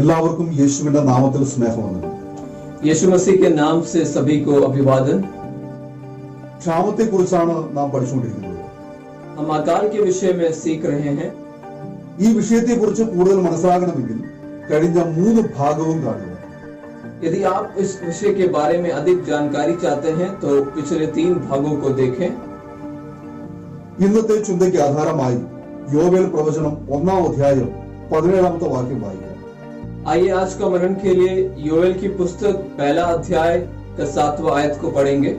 എല്ലാവർക്കും യേശുവിന്റെ നാമത്തിൽ സ്നേഹവന്ദനം. यीशु मसीह के नाम से सभी को अभिवादन। ക്ഷാമത്തെ കുറിച്ചാണ് നാം പഠിച്ചുകൊണ്ടിരിക്കുന്നത്. हम अकाल के विषय में सीख रहे हैं। ഈ വിഷയത്തെ കുറിച്ച് കൂടുതൽ മനസ്സിലാകണമെങ്കിൽ കഴിഞ്ഞ 3 ഭാഗവും കാണുക. यदि आप इस विषय के बारे में अधिक जानकारी चाहते हैं तो पिछले 3 भागों को देखें। ഇന്നത്തെ ചിന്തയ്ക്ക് ആധാരമായി യോവേൽ പ്രവചനം 1-ാം അധ്യായം 17-ാമത്തെ വാക്യം വായിക്കാം. आइए आज का मनन के लिए योवेल की पुस्तक 1 अध्याय का 7वां आयत को पढ़ेंगे।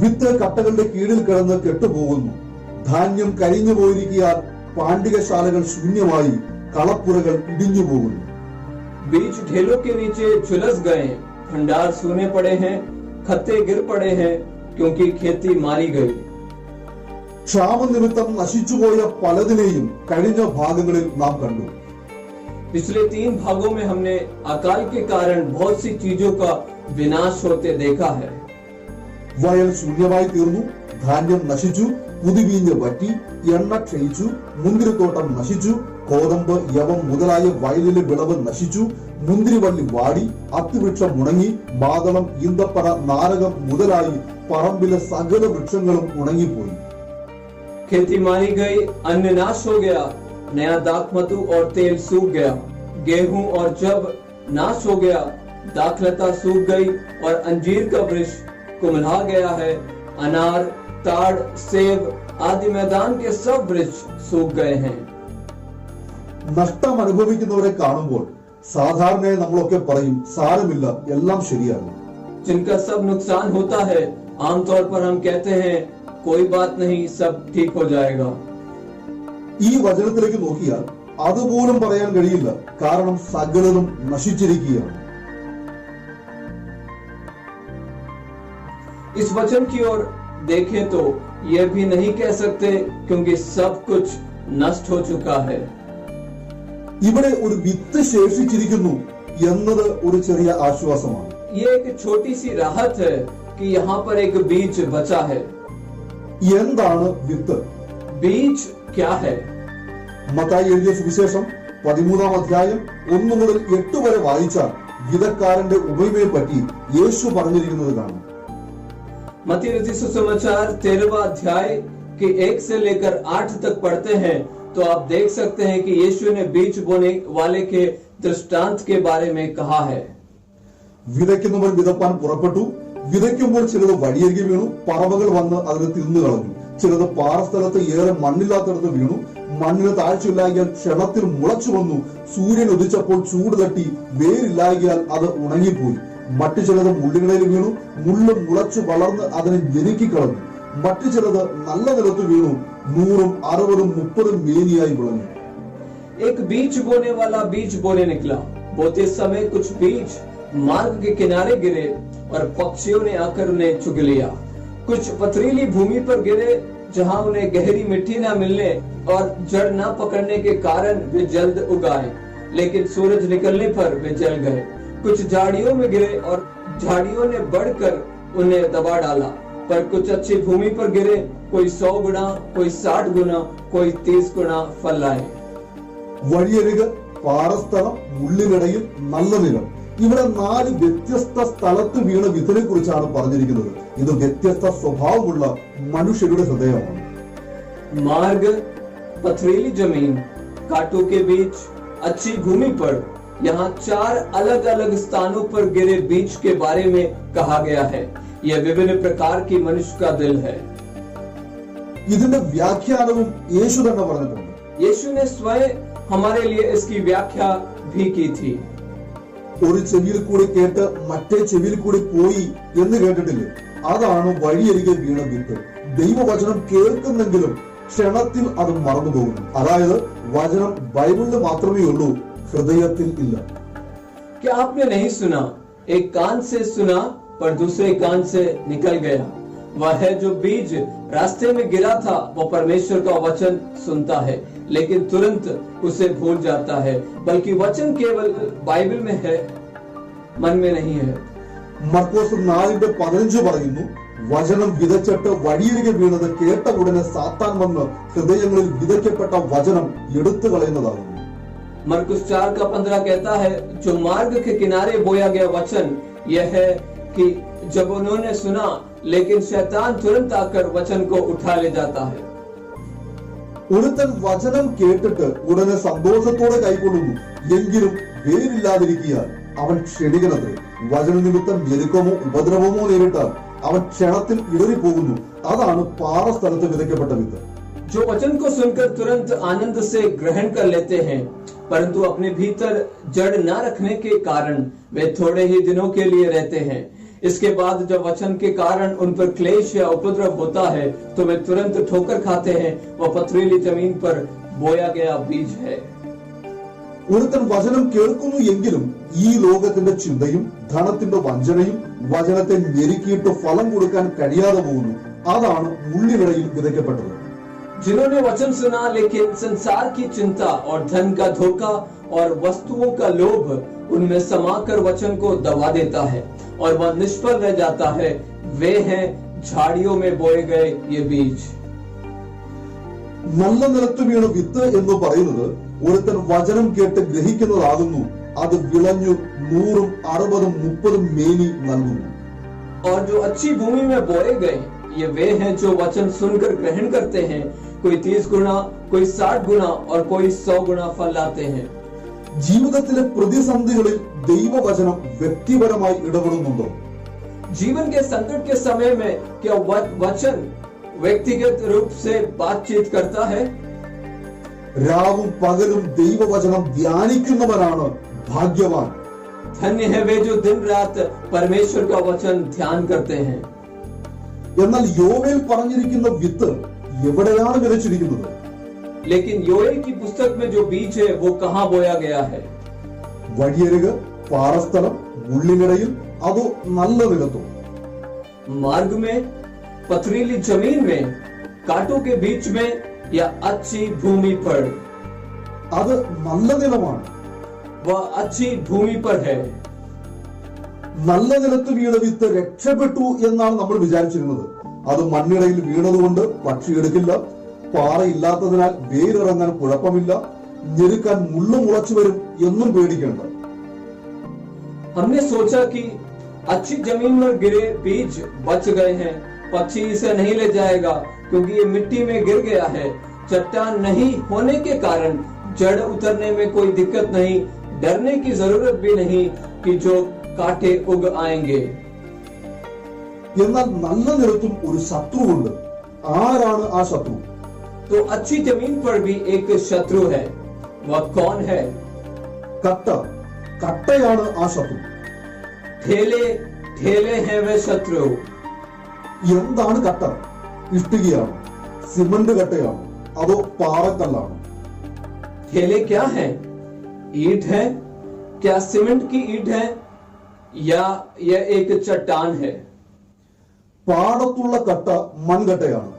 വിത്ത് കട്ടകളുടെ കീഴിൽ കിടന്ന് കെട്ടുപോകുന്നു, ധാന്യം കരിഞ്ഞു പോയിരിക്കാൻ പാണ്ഡികശാലകൾ ശൂന്യമായി, കളപ്പുരകൾ ഇടിഞ്ഞു പോകുന്നു. बीज ढेलों के नीचे झुलस गए, भंडार सूने पड़े हैं, खत्ते गिर पड़े हैं, क्योंकि खेती मारी गई। ക്ഷാമനിമിത്തം നശിച്ചുപോയ പലതിനെയും കഴിഞ്ഞ ഭാഗങ്ങളിൽ നാം കണ്ടു. पिछले 3 भागों में हमने अकाल के कारण बहुत सी चीजों का विनाश होते देखा है। വയൽ ശൂന്യമായി തീർന്നു, ധാന്യം നശിച്ചു, പുതുവീഞ്ഞ് വറ്റി, എണ്ണ ക്ഷയിച്ചു, മുന്തിരിത്തോട്ടം നശിച്ചു, കോതമ്പ്, യവം മുതലായ വയലിലെ വിളവ് നശിച്ചു, മുന്തിരിവള്ളി വാടി, അത്തിവൃക്ഷം ഉണങ്ങി, ബാദളം, ഈന്തപ്പന, നാരകം മുതലായി പറമ്പിലെ സകല വൃക്ഷങ്ങളും ഉണങ്ങിപ്പോയി. खेती मारी गई, अन्न नाश हो गया, नया दाखमधु और तेल सूख गया, गेहूं और जब नाश हो गया, दाखलता सूख गई और अंजीर का वृक्ष कुम्हला गया है, अनार, ताड़, सेब आदि मैदान के सब वृक्ष सूख गए हैं। നഷ്ടം അനുഭവിക്കുന്നവരെ കാണുമ്പോൾ സാധാരണയായി നമ്മളൊക്കെ പറയും, സാരമില്ല, എല്ലാം ശരിയാകും. जिनका सब नुकसान होता है आमतौर पर हम कहते हैं कोई बात नहीं, सब ठीक हो जाएगा। ഈ വചനത്തിലേക്ക് നോക്കിയാൽ അതുപോലും പറയാൻ കഴിയില്ല, കാരണം സകലതും നശിച്ചിരിക്കുകയാണ്. इस वचन की ओर देखें तो यह भी नहीं कह सकते क्योंकि सब कुछ नष्ट हो चुका है। ഇവിടെ ഒരു വിത്ത് ശേഷിച്ചിരിക്കുന്നു എന്നത് ഒരു ചെറിയ ആശ്വാസമാണ്. ये एक छोटी सी राहत है कि यहाँ पर एक बीज बचा है। എന്താണ് വിത്ത്? बीज क्या है? മത്തായി എഴുതിയ സുവിശേഷം 13-ാം അധ്യായം 1 മുതൽ 8 വരെ വായിച്ചാൽ വിതക്കാരന്റെ ഉപമയെ പറ്റി യേശു പറഞ്ഞിരിക്കുന്നത് കാണാം. मत्ती रचित सुसमाचार 13वां अध्याय के 1 से लेकर 8 तक पढ़ते हैं तो आप देख सकते हैं कि यीशु ने बीज बोने वाले के दृष्टांत के बारे में कहा है। വിതയ്ക്കുന്നവൻ വിതപ്പാൻ പുറപ്പെട്ടു. വിതയ്ക്കുമ്പോൾ ചിലത് വഴിയരികെ വീണു, പറവകൾ വന്ന് അതിനെ തിന്നു കളഞ്ഞു. ചിലത് പാറസ്ഥലത്ത് ഏറെ മണ്ണില്ലാത്തടത്ത് വീണു. മണ്ണിന് താഴ്ചയില്ലായാൽ ക്ഷണത്തിൽ മുളച്ചു വന്നു. സൂര്യൻ ഉദിച്ചപ്പോൾ ചൂട് തട്ടി വേരില്ലായാൽ അത് ഉണങ്ങിപ്പോയി. മറ്റു ചിലത് മുള്ളുകളിൽ വീണു, മുള്ള് മുളച്ചു വളർന്ന് അതിനെ ഞെരുക്കിക്കളഞ്ഞു. മറ്റു ചിലത് നല്ല നിലത്ത് വീണു, 100, 60, 30 മേനിയായി വിളഞ്ഞു. एक बीज बोने वाला बीज बोने निकला। बोते समय कुछ बीज मार्ग के किनारे गिरे और पक्षियों ने आकर उन्हें चुग लिया। कुछ पथरीली भूमि पर गिरे जहां उन्हें गहरी मिट्टी न मिलने और जड़ न पकड़ने के कारण वे जल्द उगाए, लेकिन सूरज निकलने पर वे जल गए। कुछ झाड़ियों में गिरे और झाड़ियों ने बढ़कर उन्हें दबा डाला। पर कुछ अच्छी भूमि पर गिरे, कोई 100 गुना, कोई 60 गुना, कोई 30 गुना फल लाए। വഴിയരിക്, പാറസ്ഥലം, മുള്ളിനിടയിൽ, നല്ല നിലം. ഇവിടെ 4 വ്യത്യസ്ത സ്ഥലത്ത് വീണ വിത്തിനെ കുറിച്ചാണ് പറഞ്ഞിരിക്കുന്നത്. ഇത് വ്യത്യസ്ത സ്വഭാവമുള്ള മനുഷ്യരുടെ ഹൃദയമാണ്. मार्ग, पथरीली जमीन, कांटों के बीच, अच्छी भूमि पर, यहाँ 4 अलग अलग स्थानों पर गिरे बीज के बारे में कहा गया है। यह विभिन्न प्रकार की मनुष्य का दिल है। ഇതിന്റെ വ്യാഖ്യാനവും യേശു തന്നെ പറഞ്ഞിട്ടുണ്ട്. यीशु ने स्वयं हमारे लिए इसकी व्याख्या भी की थी। ഒരു ചെവിയിൽ കൂടി കേട്ട് മറ്റേ ചെവിയിൽ കൂടി പോയി എന്ന് കേട്ടിട്ടില്ലേ? അതാണ് വഴിയരികെ വീണ വിത്ത്. ദൈവവചനം കേൾക്കുന്നെങ്കിലും ക്ഷണത്തിൽ അത് മറന്നുപോകുന്നു. അതായത് വചനം ബൈബിളിൽ മാത്രമേ ഉള്ളൂ, ഹൃദയത്തിൽ ഇല്ല. क्या आपने नहीं सुना? एक कान से सुना पर दूसरे कान से निकल गया। वह है जो बीज रास्ते में गिरा था, वो परमेश्वर का वचन सुनता है लेकिन तुरंत उसे भूल जाता है, बल्कि वचन केवल बाइबल में है, मन में नहीं है। മർക്കോസ് 4:15 പറയുന്നു, വചനം വിതച്ചിട്ട് വഴിയരികെ വീണത് കേട്ട ഉടനെ സാത്താൻ വന്ന് ഹൃദയങ്ങളിൽ വിതയ്ക്കപ്പെട്ട വചനം എടുത്തു കളയുന്നതാകുന്നു. मरकुस 4:15 कहता है, जो मार्ग के किनारे बोया गया वचन यह है कि जब उन्होंने सुना लेकिन शैतान तुरंत आकर वचन को उठा ले जाता है। ഒരുത്തൻ വചനം കേട്ടിട്ട് ഉടനെ സന്തോഷത്തോടെ കൈക്കൊള്ളുന്നു, എങ്കിലും വേരില്ലാതിരിക്കാൻ അവൻ ക്ഷണികനത്രേ. വചന നിമിത്തം ഞെരുക്കമോ ഉപദ്രവമോ നേരിട്ടാൽ അവൻ ക്ഷണത്തിൽ ഇടറിപ്പോകുന്നു. അതാണ് പാറസ്ഥലത്ത് വിതയ്ക്കപ്പെട്ട വിത്ത്. जो वचन को सुनकर तुरंत आनंद से ग्रहण कर लेते हैं, परंतु अपने भीतर जड़ न रखने के कारण वे थोड़े ही दिनों के लिए रहते हैं। इसके बाद जब वचन के कारण उन पर क्लेश या उपद्रव होता है तो वे तुरंत ठोकर खाते हैं। वह पथरीली जमीन पर बोया गया बीज है। ഒരുത്തൻ വചനം കേൾക്കുന്നു എങ്കിലും ഈ ലോകത്തിന്റെ ചിന്തയും ധനത്തിന്റെ വഞ്ചനയും വചനത്തെ ഞെരുക്കിയിട്ട് ഫലം കൊടുക്കാൻ കഴിയാതെ പോകുന്നു. അതാണ് മുള്ളിനിടയിൽ വിതയ്ക്കപ്പെട്ടത്. जिन्होंने वचन सुना लेकिन संसार की चिंता और धन का धोखा और वस्तुओं का लोभ उनमें समाकर वचन को दबा देता है और वह निष्फल रह जाता है, वे हैं झाड़ियों में बोए गए ये बीज। നല്ല നിലത്ത് വീണ വിത്ത് എന്ന് പറയുന്നത് ഒരുത്തൻ വചനം കേട്ട് ഗ്രഹിക്കുന്നതാകുന്നു. അത് വിളഞ്ഞു 100, 60, 30 മേനി നൽകുന്നു. और जो अच्छी भूमि में बोए गए ये वे हैं जो वचन सुनकर ग्रहण करते हैं। कोई 30 गुना, कोई 60 गुना और कोई 100 गुना फल लाते हैं। ജീവിതത്തിലെ പ്രതിസന്ധികളിൽ ദൈവവചനം വ്യക്തിപരമായി ഇടപെടുന്നുണ്ടോ? जीवन के संकट के समय में क्या वचन व्यक्तिगत रूप से बातचीत करता है? രാവും പകലും ദൈവവചനം ധ്യാനിക്കുന്നവരാണ് ഭാഗ്യവാൻ. धन्य है वे जो दिन रात परमेश्वर का वचन ध्यान करते हैं। എന്നാൽ യോവേൽ പറഞ്ഞിരിക്കുന്ന വിത്ത് എവിടെയാണ് വിതച്ചിരിക്കുന്നത്? लेकिन योएल की पुस्तक में जो बीज है वो कहाँ बोया गया है? വഴിയരിക്, പാറസ്ഥലം, മുള്ളിനിടയിൽ, അതോ നല്ല നിലത്തോ? मार्ग में, पथरीली जमीन में, कांटों के बीच में या अच्छी भूमि पर? അത് നല്ല നിലമാണ്. वह अच्छी भूमि पर है। നല്ല നിലത്ത് വീണ വിത്ത് രക്ഷപ്പെട്ടു എന്നാണ് നമ്മൾ വിചാരിച്ചിരുന്നത്. അത് മണ്ണിടയിൽ വീണതുകൊണ്ട് പക്ഷി എടുക്കില്ല, പാറയില്ലാത്തതിനാൽ വേരിറങ്ങാൻ കുഴപ്പമില്ല, ഞെരുക്കാൻ മുള്ളു മുളച്ചു വരും എന്നും പേടിക്കേണ്ട. हमने सोचा कि अच्छी जमीन में गिरे बीज बच गए हैं, पक्षी इसे नहीं ले जाएगा क्योंकि ये मिट्टी में गिर गया है। चट्टान नहीं होने के कारण जड़ उतरने में कोई दिक्कत नहीं, डरने की जरूरत भी नहीं कि जो कांटे उग आएंगे। എന്നാൽ നല്ല നിലത്തും ഒരു ശത്രുവുണ്ട്. ആരാണ് ആ ശത്രു? तो अच्छी जमीन पर भी एक शत्रु है। वह कौन है? കട്ടയാണ് ആ ശത്രു. ठेले ठेले हैं वे शत्रु। എന്താണ് കട്ട? ഇഷ്ടികയാണ്, സിമന്റ് കട്ടയാണ്, അതോ പാറക്കല്ലാണ്? ठेले क्या है? ईंट है? क्या सीमेंट की ईंट है या यह एक चट्टान है? പാടത്തുള്ള കട്ട മൺകട്ടയാണ്.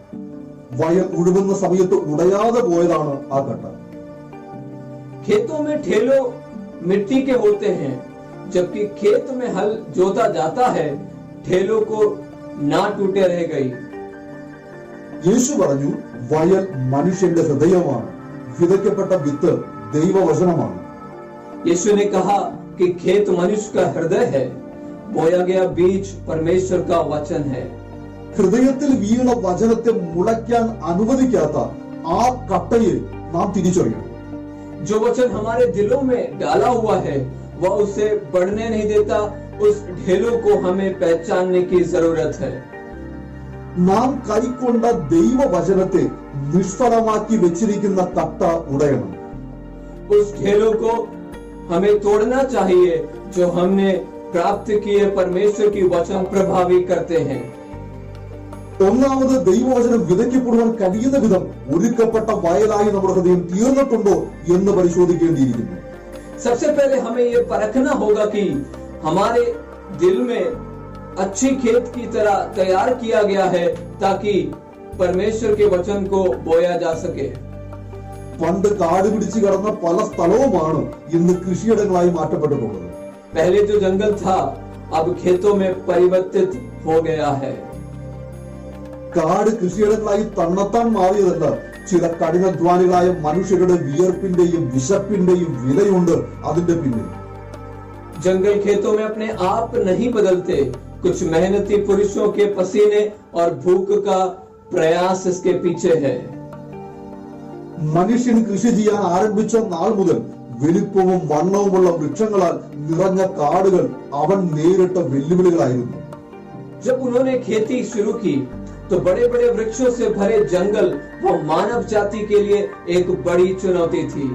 വയൽ ഉഴുകുന്ന സമയത്ത് ഉടയാതെ പോയതാണ് ആ കട്ട. खेतों में ठेलों मिट्टी के होते हैं, जबकि खेत में हल जोता जाता है, ठेलों को ना टूटे रह गई। യേശു പറഞ്ഞു, വയൽ മനുഷ്യന്റെ ഹൃദയമാണ്, വിതയ്ക്കപ്പെട്ട വിത്ത് ദൈവവചനമാണ്. यीशु ने कहा कि खेत मनुष्य का हृदय है, बोया गया बीज परमेश्वर का वचन है। ഹൃദയത്തിൽ വീണ വചനത്തെ മുളയ്ക്കാൻ അനുവദിക്കാത്ത ആ കട്ടയെ നാം തിരിച്ചറിയണം. जो वचन हमारे दिलों में डाला हुआ है वह उसे बढ़ने नहीं देता। उस ढेलों को हमें पहचानने की जरूरत है। നാം കൈക്കൊണ്ട ദൈവവചനത്തെ നിഷ്ഫലമാക്കി വെച്ചിരിക്കുന്ന കട്ട ഉടയണം. उस ढेलों को हमें तोड़ना चाहिए जो हमने प्राप्त किए परमेश्वर की वचन प्रभावी करते हैं। ഒന്നാമത് ദൈവവചനം വിതയ്ക്കപ്പെടുവാൻ കഴിയുന്ന വിധം ഒരുക്കപ്പെട്ട വയലായി നമ്മുടെ ഹൃദയം തീർന്നിട്ടുണ്ടോ എന്ന് പരിശോധിക്കേണ്ടിയിരിക്കുന്നു. सबसे पहले हमें यह परखना होगा कि हमारे दिल में अच्छी खेत की तरह तैयार किया गया है ताकि परमेश्वर के वचन को बोया जा सके। പണ്ട് കാട് പിടിച്ചു കിടന്ന പല സ്ഥലവുമാണ് ഇന്ന് കൃഷിയിടങ്ങളായി മാറ്റപ്പെട്ടിട്ടുള്ളത്. पहले जो जंगल था अब खेतों में परिवर्तित हो गया है। കാട് കൃഷിയിടങ്ങളായി തന്നെത്താൻ മാറിയതല്ല, ചില കഠിനാധ്വാനികളായ മനുഷ്യരുടെ വിയർപ്പിന്റെയും വിശപ്പിന്റെയും വിലയുണ്ട് അതിന്റെ പിന്നിൽ. जंगल खेतों में अपने आप नहीं बदलते, कुछ मेहनती पुरुषों के पसीने और भूख का प्रयास इसके पीछे है. മനുഷ്യൻ കൃഷി ചെയ്യാൻ ആരംഭിച്ച നാൾ മുതൽ വലിപ്പവും വണ്ണവുമുള്ള വൃക്ഷങ്ങളാൽ നിറഞ്ഞ കാടുകൾ അവൻ നേരിട്ട വെല്ലുവിളികളായിരുന്നു. जब उन्होंने खेती शुरू की तो बड़े बड़े वृक्षों से भरे जंगल वो मानव जाति के लिए एक बड़ी चुनौती थी.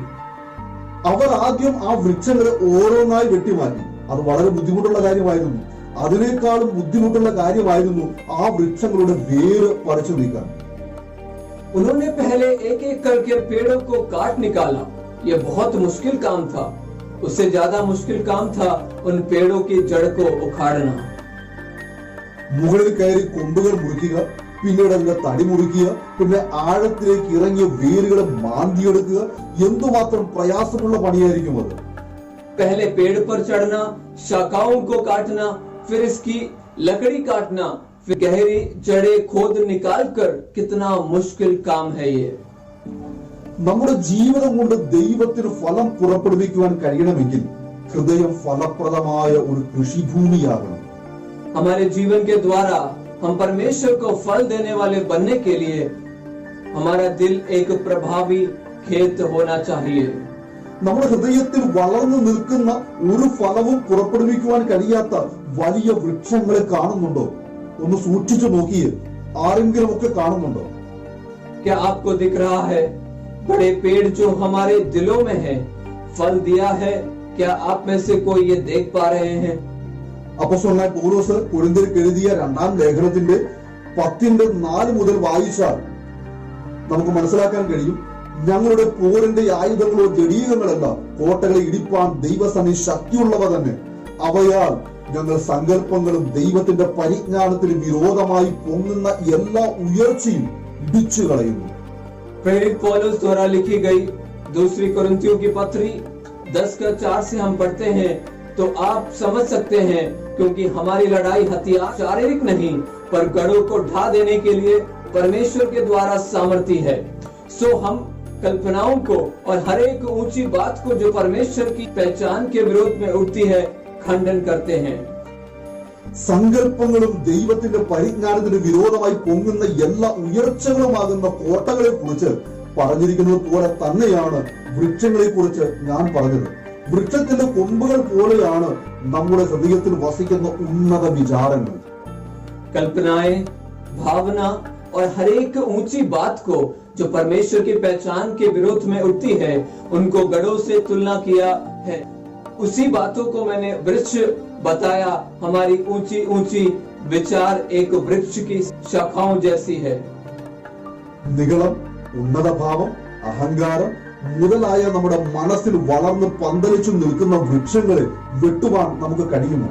അവർ ആദ്യം ആ വൃക്ഷങ്ങളെ ഓരോന്നായി വെട്ടിമാറ്റി. അത് വളരെ ബുദ്ധിമുട്ടുള്ള കാര്യമായിരുന്നു. അതിനേക്കാളും ബുദ്ധിമുട്ടുള്ള കാര്യമായിരുന്നു ആ വൃക്ഷങ്ങളുടെ വേര് പറിച്ചു നീക്കാൻ. उन्होंने पहले एक एक करके पेड़ों को काट निकाला. यह बहुत मुश्किल काम था. उससे ज्यादा मुश्किल काम था उन पेड़ों की जड़ को उखाड़ना. മുകളിൽ കയറി കൊമ്പുകൾ മുറിക്കുക, പിന്നീട് അതിന്റെ തടി മുറിക്കുക, പിന്നെ ആഴത്തിലേക്ക് ഇറങ്ങിയ വേരുകളെ മാന്തിയെടുക്കുക. എന്തുമാത്രം പ്രയാസമുള്ള പണിയായിരിക്കും അത്. पहले पेड़ पर चढ़ना, शाखाओं को काटना, फिर इसकी लकड़ी काटना, फिर गहरी जड़ें खोद निकालकर कितना मुश्किल काम है ये. നമ്മുടെ ജീവിതം കൊണ്ട് ദൈവത്തിന് ഫലം പുറപ്പെടുവിക്കുവാൻ കഴിയണമെങ്കിൽ ഹൃദയം ഫലപ്രദമായ ഒരു കൃഷിഭൂമിയാകണം. हमारे जीवन के द्वारा हम परमेश्वर को फल देने वाले बनने के लिए हमारा दिल एक प्रभावी खेत होना चाहिए. നമ്മുടെ ഹൃദയത്തിൽ വളർന്നു നിൽക്കുന്ന ഒരു ഫലവും പുറപ്പെടുവിക്കുവാൻ കഴിയാത്ത വലിയ വൃക്ഷങ്ങളെ കാണുന്നുണ്ടോ? ഒന്ന് സൂക്ഷിച്ചു നോക്കിയേ. ആരെങ്കിലും ഒക്കെ കാണുന്നുണ്ടോ? क्या आपको दिख रहा है बड़े पेड़ जो हमारे दिलों में है, फल दिया है? क्या आप में से कोई ये देख पा रहे हैं? അപ്പോസ്തലനായ പൗലോസ് കൊരിന്ത്യർക്ക് എഴുതിയ 2-ാം ലേഖനത്തിന്റെ 10-4 മുതൽ വായിച്ചാൽ നമുക്ക് മനസ്സിലാക്കാൻ കഴിയും. ഞങ്ങളുടെ പോരിന്റെ ആയുധങ്ങളോ ജഡീകങ്ങളല്ല, കോട്ടകളെ ഇടിപ്പാൻ ദൈവസന്നിധി ശക്തിയുള്ളവ തന്നെ. അവയാൽ ഞങ്ങൾ സങ്കല്പങ്ങളും ദൈവത്തിന്റെ പരിജ്ഞാനത്തിന് വിരോധമായി പൊങ്ങുന്ന എല്ലാ ഉയർച്ചയും ഇടിച്ചു കളയുന്നു. प्रेरित पौलुस द्वारा लिखी गई दूसरी कुरिन्थियों की पत्री 10:4 से हम पढ़ते हैं तो आप समझ सकते हैं, क्योंकि हमारी लड़ाई हथियार शारीरिक नहीं पर गढ़ों को ढा देने के लिए परमेश्वर के द्वारा सामर्थी है. सो हम कल्पनाओं को और हर एक ऊंची बात को जो परमेश्वर की पहचान के विरोध में उठती है खंडन करते हैं. സങ്കല്പങ്ങളും ദൈവത്തിന്റെ പരിജ്ഞാനത്തിന് വിരോധമായി പൊങ്ങുന്ന എല്ലാ ഉയർച്ചകളുമാകുന്ന കോട്ടകളെ കുറിച്ച് പറഞ്ഞിരിക്കുന്നത് പോലെ തന്നെയാണ് വൃക്ഷങ്ങളെ കുറിച്ച് ഞാൻ പറഞ്ഞത്. വൃക്ഷത്തിന്റെ കൊമ്പുകൾ പോലെയാണ് നമ്മുടെ ഹൃദയത്തിൽ വസിക്കുന്ന ഉന്നത വിചാരങ്ങൾ. कल्पनाएं, भावना और हर एक ऊंची बात को जो परमेश्वर की पहचान के विरोध में उठती है उनको गढ़ों से तुलना किया है. उसी बातों को मैंने वृक्ष बताया. हमारी ऊंची ऊंची विचार एक वृक्ष की शाखाओं जैसी है. നിഗളം, ഉന്നതഭാവം, അഹങ്കാരം മുതലായ നമ്മുടെ മനസ്സിൽ വളർന്ന് പന്തലിച്ചു നിൽക്കുന്ന വൃക്ഷങ്ങളെ വെട്ടുവാൻ നമുക്ക് കഴിയുമോ?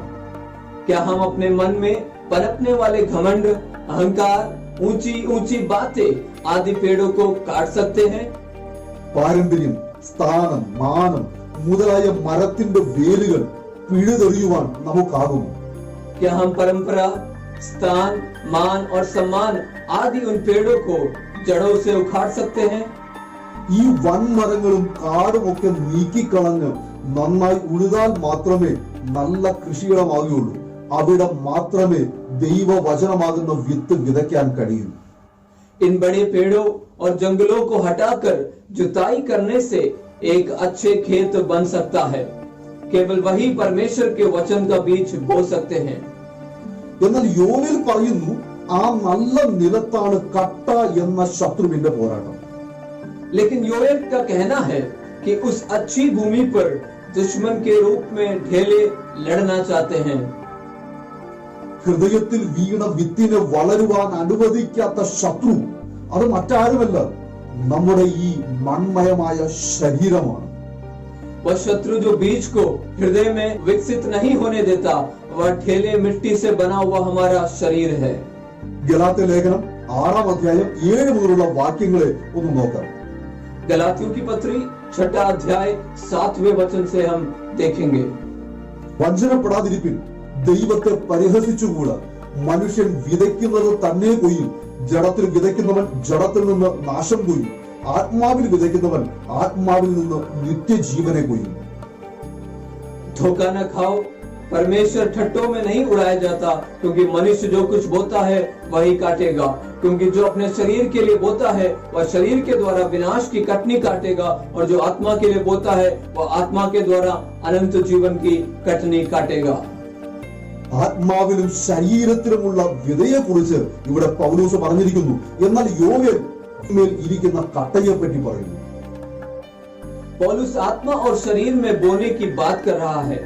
क्या हम अपने मन में पनपने वाले घमंड, अहंकार, ऊंची ऊंची बातें आदि पेड़ों को काट सकते हैं? പാരമ്പര്യം, സ്ഥാനം, മാനം മുതലായ മരത്തിന്റെ വേരുകൾ പിഴുതെറിയുവാൻ നമുക്കാകുമോ? क्या हम परंपरा, स्थान, मान और सम्मान आदि उन पेड़ों को जड़ों से उखाड़ सकते हैं? ഈ വൻമരങ്ങളും കാടും ഒക്കെ നീക്കിക്കളഞ്ഞ് നന്നായി ഉഴുതാൽ മാത്രമേ നല്ല കൃഷിയിടമാകുകയുള്ളൂ. അവിടെ മാത്രമേ ദൈവവചനമാകുന്ന വിത്ത് വിതയ്ക്കാൻ കഴിയൂ. इन बड़े पेड़ों और जंगलों को हटाकर जुताई करने से एक अच्छे खेत बन सकता है. केवल वही परमेश्वर के वचन का बीज बो सकते हैं. എന്നാൽ യോവേൽ പറയുന്നു, ആ നല്ല നിലത്താണ് കട്ട എന്ന ശത്രുവിന്റെ പോരാട്ടം. लेकिन योएल का कहना है कि उस अच्छी भूमि पर दुश्मन के रूप में ढेले लड़ना चाहते हैं. ഹൃദയത്തിൽ വീണ വിത്തിനെ വളരുവാൻ അനുവദിക്കാത്ത ശത്രു അത് മറ്റാരുമല്ല, നമ്മുടെ ഈ മൺമയമായ ശരീരമാണ്. वह शत्रु जो बीज को हृदय में विकसित नहीं होने देता, वह ढेले मिट्टी से बना हुआ हमारा शरीर है. ഗലാത്യ ലേഖനം 6-ാം അധ്യായം 7 മുതലുള്ള വാക്യങ്ങളെ ഒന്ന് നോക്കാം. गलातियों की पत्री 6 अध्याय 7वें वचन से हम देखेंगे. വഞ്ചനപ്പെടാതിരിപ്പിൻ, ദൈവത്തെ പരിഹസിച്ചുകൂടാ. മനുഷ്യൻ വിതയ്ക്കുന്നത് തന്നെ കൊയ്യും. ജഡത്തിൽ വിതയ്ക്കുന്നവൻ ജഡത്തിൽ നിന്ന് നാശം കൊയ്യും. ആത്മാവിൽ വിതയ്ക്കുന്നവൻ ആത്മാവിൽ നിന്ന് നിത്യജീവനെ കൊയ്യും. धोखा न खाओ, परमेश्वर ठट्टों में नहीं उड़ाया जाता, क्योंकि मनुष्य जो कुछ बोता है वही काटेगा. क्योंकि जो अपने शरीर के लिए बोता है वह शरीर के द्वारा विनाश की कटनी काटेगा, और जो आत्मा के लिए बोता है वह आत्मा के द्वारा अनंत जीवन की कटनी काटेगा. ആത്മാവിലും ശരീരത്തിലുമുള്ള വിതയെ കുറിച്ച് ഇവിടെ പൗലോസ് പറഞ്ഞിരിക്കുന്നു. എന്നാൽ യോവേൽ മേൽ ഇരിക്കുന്ന കട്ടയെ പറ്റി പറയുന്നു. पौलुस आत्मा और शरीर में बोने की बात कर रहा है,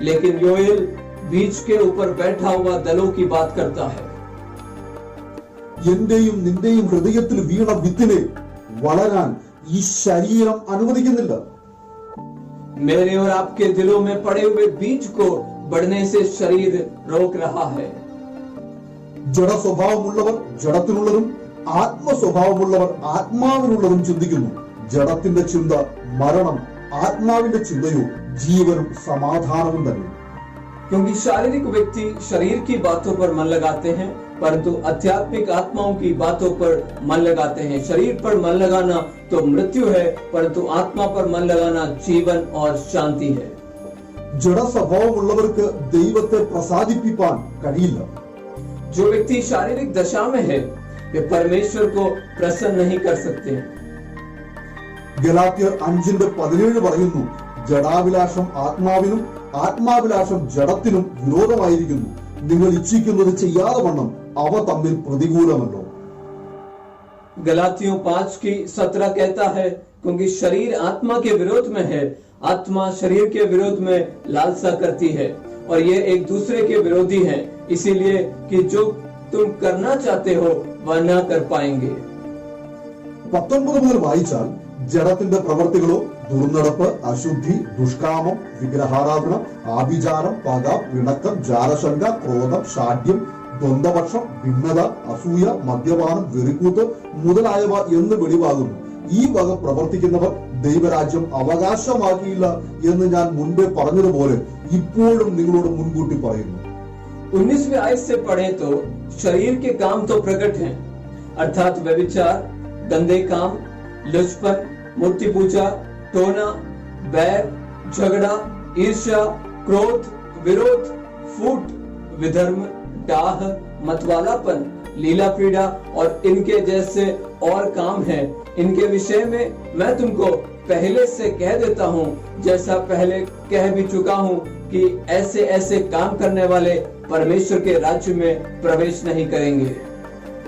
लेकिन योएल बीज के ऊपर बैठा हुआ दलों की बात करता है. എന്റെയും നിന്റെയും ഹൃദയത്തിൽ വീണ വിത്തിനെ വളരാൻ ഈ ശരീരം അനുവദിക്കുന്നില്ല. मेरे और आपके दिलों में पड़े हुए बीज को बढ़ने से शरीर रोक रहा है. ജഡ സ്വഭാവമുള്ളവർ ജഡത്തിനുള്ളതും ആത്മസ്വഭാവമുള്ളവർ ആത്മാവിനുള്ളതും ചിന്തിക്കുന്നു. ജഡത്തിന്റെ ചിന്ത മരണം, ആത്മാവിന്റെ ചിന്തയോ ജീവനും സമാധാനവും തന്നെ. क्योंकि शारीरिक व्यक्ति शरीर की बातों पर मन लगाते हैं, परंतु आध्यात्मिक आत्माओं की बातों पर मन लगाते हैं. शरीर पर मन लगाना तो मृत्यु है, परंतु आत्मा पर मन लगाना जीवन और शांति है. ജഡ സ്വഭാവമുള്ളവർക്ക് ദൈവത്തെ പ്രസാദിപ്പിക്കാൻ കഴിയില്ല. जो व्यक्ति शारीरिक दशा में है वे परमेश्वर को प्रसन्न नहीं कर सकते. ഗലാത്യർ 5:17 പറയുന്നു, ജഡാഭിലാഷം ആത്മാവിനും ആത്മാഭിലാഷം ജഡത്തിനും വിരോധമായിരിക്കുന്നു. നിങ്ങൾ ഇച്ഛിക്കുന്നത് ചെയ്യാതെ വണ്ണം അവ തമ്മിൽ പ്രതികൂലമല്ലോ. गलातियों 5:17 कहता है, क्योंकि शरीर आत्मा के विरोध में है, आत्मा शरीर के विरोध में लालसा करती है, और ये एक दूसरे के विरोधी हैं, इसीलिए कि जो तुम करना चाहते हो वह न कर पाएंगे. 19 മുതൽ വായിച്ചാൽ ജഡത്തിന്റെ പ്രവർത്തികളോ ദുർനടപ്പ്, അശുദ്ധി, ദുഷ്കാമം, വിഗ്രഹാരാധന, ആഭിചാരം, പക, പിണക്കം, ജാരശങ്ക, ക്രോധം, ഷാഢ്യം, ദ്വന്ദ്വപക്ഷം, ഭിന്നത, അസൂയ, മദ്യപാനം, വെറിക്കൂത്ത് മുതലായവ എന്ന് വെളിവാകുന്നു. ഈ വക പ്രവർത്തിക്കുന്നവർ ദൈവരാജ്യം അവകാശമാക്കിയില്ല എന്ന് ഞാൻ മുൻപേ പറഞ്ഞതുപോലെ ഇപ്പോഴും നിങ്ങളോട് മുൻകൂട്ടി പറയുന്നു. 19वीं आयत से पढ़े तो शरीर के काम तो प्रकट हैं, अर्थात व्यभिचार, गंदे काम, लुचपन, मूर्ति पूजा, टोना, बैर, झगड़ा, ईर्ष्या, क्रोध, विरोध, फूट, विधर्म, डाह, मतवालापन, लीला पीड़ा और इनके जैसे और काम हैं. इनके विषय में मैं तुमको पहले से कह देता हूँ, जैसा पहले कह भी चुका हूँ, कि ऐसे ऐसे काम करने वाले परमेश्वर के राज्य में प्रवेश नहीं करेंगे.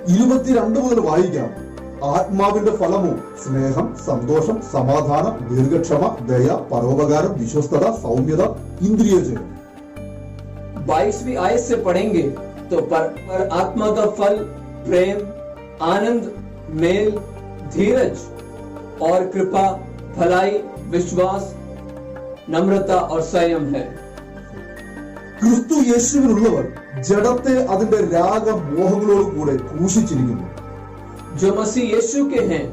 22 മുതൽ വായിക്കാം. ആത്മാവിന്റെ ഫലമോ സ്നേഹം, സന്തോഷം, സമാധാനം, ദീർഘക്ഷമ, ദയ, പരോപകാരം, വിശ്വസ്തത, സൗമ്യത, ഇന്ദ്രിയജയം. 22वीं आयत से पढ़ेंगे तो पर आत्मा का फल प्रेम, आनंद, मेल, धीरज और कृपा, भलाई, विश्वास, नम्रता और संयम है. ക്രിസ്തു യേശുവിനുള്ളവർ ജഡത്തെ അതിന്റെ രാഗമോഹങ്ങളോട് കൂടെ ക്രൂശിച്ചിരിക്കുന്നു. जो मसीह यीशु के हैं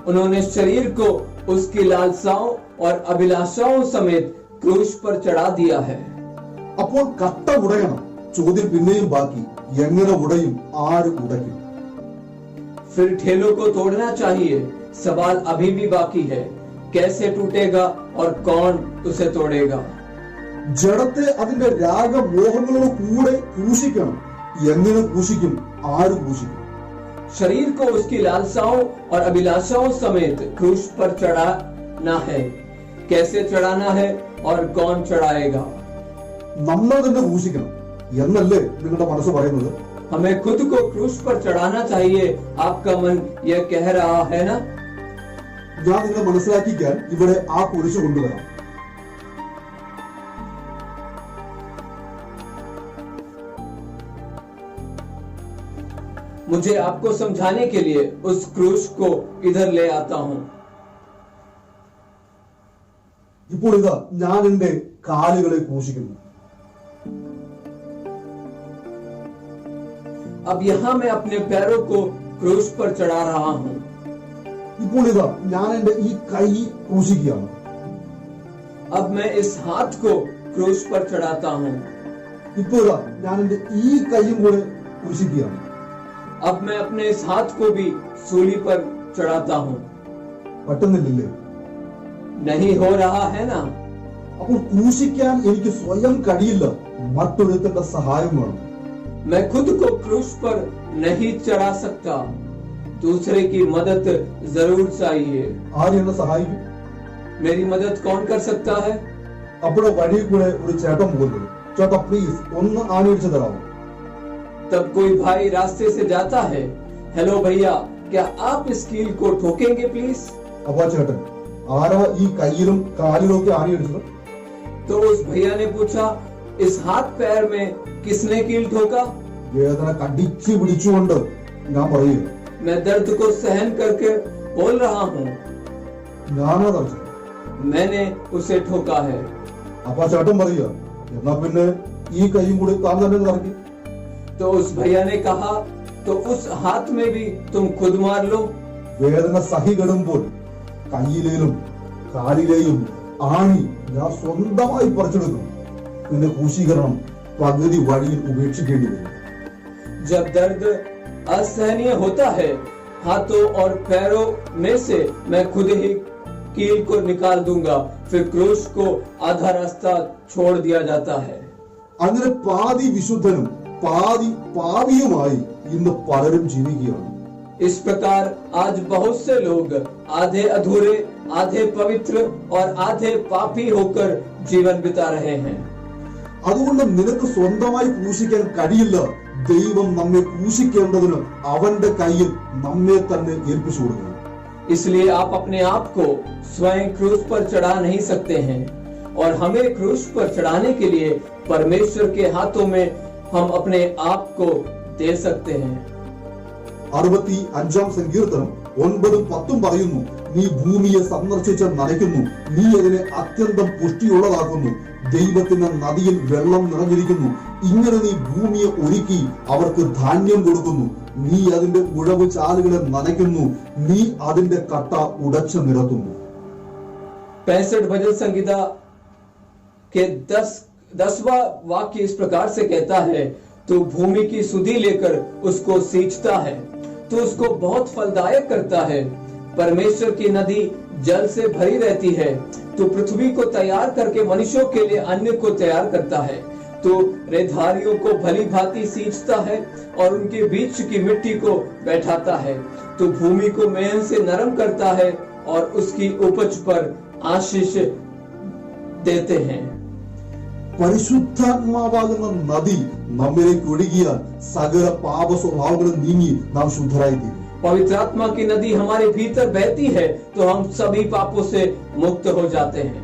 उन्होंने शरीर को उसकी लालसाओं और अभिलाषाओं समेत क्रूस पर चढ़ा दिया है. അപ്പോൾ കട്ട ഉടയണം. ചോദ്യം പിന്നെയും ബാക്കി, എങ്ങനെ ഉടയും, ആര് ഉടയ്ക്കും? फिर ठेलों को तोड़ना चाहिए, सवाल अभी भी बाकी है, कैसे टूटेगा और कौन उसे तोड़ेगा. ജഡത്തെ അതിന്റെ രാഗമോഹങ്ങളോട് കൂടെ ക്രൂശിക്കണം. എങ്ങനെ ക്രൂശിക്കും, ആര് ക്രൂശിക്കും? शरीर को उसकी लालसाओं और अभिलाषाओं समेत क्रूस पर चढ़ाना है, कैसे चढ़ाना है और कौन चढ़ाएगा. നമ്മൾ തന്നെ ക്രൂശിക്കണം എന്നല്ലേ നിങ്ങളുടെ മനസ്സ് പറയുന്നത്? हमें खुद को क्रूस पर चढ़ाना चाहिए, आपका मन यह कह रहा है ना. ഞാൻ നിങ്ങളെ മനസ്സിലാക്കിക്കാൻ ഇവിടെ ആ കുരിശ് കൊണ്ടുവരാം. मुझे आपको समझाने के लिए उस क्रूस को इधर ले आता हूं. ഇപ്പോൾ ഇതാ ഞാൻ എന്റെ കാലുകളെ ക്രൂശിക്കുന്നു. अब यहाँ मैं अपने पैरों को क्रूस पर चढ़ा रहा हूँ. ഇപ്പോൾ ഇതാ ഞാൻ എന്റെ ഈ കൈ ക്രൂശിക്കുകയാണ്. अब मैं इस हाथ को क्रूस पर चढ़ाता हूँ. ഇപ്പോൾ ഇതാ ഞാൻ എന്റെ ഈ കൈയും കൂടെ ക്രൂശിക്കുകയാണ്. अब मैं अपने इस हाथ को भी सूली पर चढ़ाता हूँ. പറ്റുന്നില്ലേ? नहीं हो रहा है ना? അപ്പോൾ ക്രൂശിക്കാൻ എനിക്ക് സ്വയം കഴിയില്ല, മറ്റൊരുത്തന്റെ സഹായം വേണം. मैं खुद को क्रूस पर नहीं चढ़ा सकता, दूसरे की मदद जरूर चाहिए. ആര് എന്നെ സഹായിക്കും? मेरी मदद कौन कर सकता है? അപ്പോഴെ വഴി കൂടെ ഒരു ചേട്ടൻ പോകുന്നത്, ചേട്ടാ പ്ലീസ് ഒന്ന് ആണിയടിച്ചു തരാമോ? तब कोई भाई रास्ते से जाता है, हेलो भैया क्या आप इस कील को ठोकेंगे प्लीज? അപ്പൊ ആ ചേട്ടൻ ആരാ ഈ കയ്യിലും കാലിലും ഒക്കെ ആണിയടിച്ചത്? तो उस भैया ने पूछा, इस हाथ पैर में किसने कील ठोका? വേദന കടിച്ചു പിടിച്ചുകൊണ്ട് ഞാൻ പറയുക, मैं दर्द को सहन करके बोल रहा हूँ, ഞാനാ തറച്ചത്. मैंने उसे ठोका है. അപ്പൊ ആ ചേട്ടൻ പറയുക, എന്നാ പിന്നെ ഈ കൈയും കൂടി താൻ തന്നെ തറക്കി. तो उस भैया ने कहा, तो उस हाथ में भी तुम खुद मार लो. വേദന സഹികെടുമ്പോൾ കയ്യിലേലും കാലിലെയും ആണി ഞാൻ സ്വന്തമായി പറിച്ചെടുക്കും. പിന്നെ ക്രൂശീകരണം പകുതി വഴിയിൽ ഉപേക്ഷിക്കേണ്ടി വരും. जब दर्द असहनीय होता है, हाथों और पैरों में से मैं खुद ही कील को निकाल दूंगा. फिर क्रूस को आधा रास्ता छोड़ दिया जाता है. അങ്ങനെ പാതി വിശുദ്ധനും പാതി പാപിയുമായി ഇന്ന് പലരും ജീവിക്കുകയാണ്. इस प्रकार आज बहुत से लोग आधे अधूरे, आधे पवित्र और आधे पापी होकर जीवन बिता रहे हैं. അതുകൊണ്ട് നിനക്ക് സ്വന്തമായി ക്രൂശിക്കാൻ കഴിയില്ല. ദൈവം നമ്മെ ക്രൂശിക്കേണ്ടതിന് അവന്റെ കയ്യിൽ നമ്മെ തന്നെ ഏൽപ്പിച്ചു കൊടുക്കണം. इसलिए आप अपने आप को स्वयं क्रूस पर चढ़ा नहीं सकते हैं, और हमें क्रूस पर चढ़ाने के लिए परमेश्वर के हाथों में हम अपने आप को दे सकते हैं. 65 സങ്കീർത്തനം 9-10 പറയുന്നു, നീ ഭൂമിയെ സന്ദർശിച്ച് നനയ്ക്കുന്നു, നീ അതിനെ അത്യന്തം പുഷ്ടിയുള്ളതാക്കുന്നു, ദൈവത്തിന്റെ നദിയിൽ വെള്ളം നിറഞ്ഞിരിക്കുന്നു, ഇങ്ങനെ നീ ഭൂമിയെ ഒരുക്കി അവർക്ക് ധാന്യം കൊടുക്കുന്നു, നീ അതിന്റെ ഉഴവ് ചാലുകളെ നനയ്ക്കുന്നു, നീ അതിന്റെ കട്ട ഉടച്ചു നിരത്തുന്നു. 65 भजन संहिता के 10वां वाक्य इस प्रकार से कहता है, तो भूमि की सुधि लेकर उसको सींचता है, तो उसको बहुत फलदायक करता है. परमेश्वर की नदी जल से भरी रहती है, तो पृथ्वी को तैयार करके मनुष्यों के लिए अन्न को तैयार करता है. तो रेधारियों को भली भांति सींचता है और उनके बीच की मिट्टी को बैठाता है, तो भूमि को मेहनत से नरम करता है और उसकी उपज पर आशीष देते हैं. പരിശുദ്ധാത്മാവാകുന്ന നദി നമ്മിലേക്ക് ഒഴുകിയാൽ സകല പാപ സ്വഭാവങ്ങളും നീങ്ങി നാം ശുദ്ധരായി തീരും. पवित्र आत्मा की नदी हमारे भीतर बहती है, तो हम सभी पापों से मुक्त हो जाते हैं.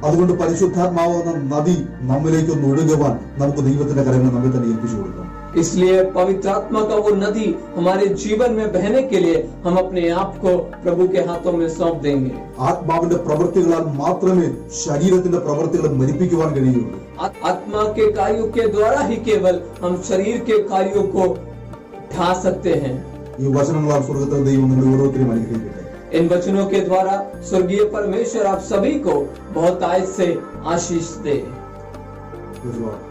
അതുകൊണ്ട് പരിശുദ്ധാത്മാവുന്ന നദി നമ്മിലേക്ക് ഒന്ന് ഒഴുകുവാൻ നമുക്ക് ദൈവത്തിന്റെ കരങ്ങൾ നമ്മെ തന്നെ ഏൽപ്പിച്ചു കൊടുക്കാം. इसलिए पवित्र आत्मा का वो नदी हमारे जीवन में बहने के लिए हम अपने आप को प्रभु के हाथों में सौंप देंगे. ആത്മാവിന്റെ പ്രവൃത്തികളാൽ മാത്രമേ ശരീരത്തിന്റെ പ്രവൃത്തികളെ മരിപ്പിക്കുവാൻ കഴിയുള്ളൂ. आत्मा के कार्यों के द्वारा ही केवल हम शरीर के कार्यों को ढा सकते हैं. ഈ വചനങ്ങളാൽ സ്വർഗ്ഗത്തിലെ ദൈവം നിങ്ങളെ ഓരോരുത്തരെയും അനുഗ്രഹിക്കട്ടെ. इन वचनों के द्वारा स्वर्गीय परमेश्वर आप सभी को बहुत आयत से आशीष दे. Praise the Lord.